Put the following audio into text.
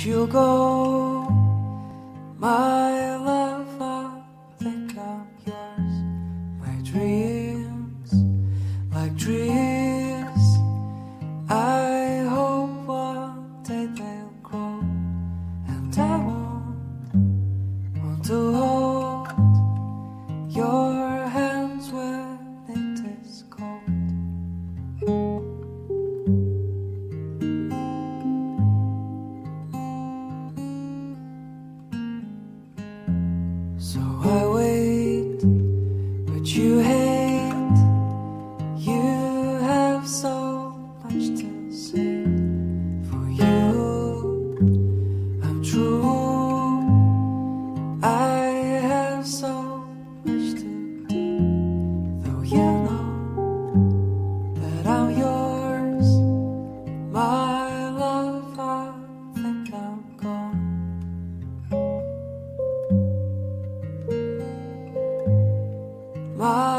you go, my love, I think I'm yours. My dreams, like trees, I hope one day they'll grow, and I want to hold your hands when it is cold. So I wait, but you hate. You have so much to say. For you, I'm true. I have so much to do. Though you know that I'm yours, my love, I think I'm gone. My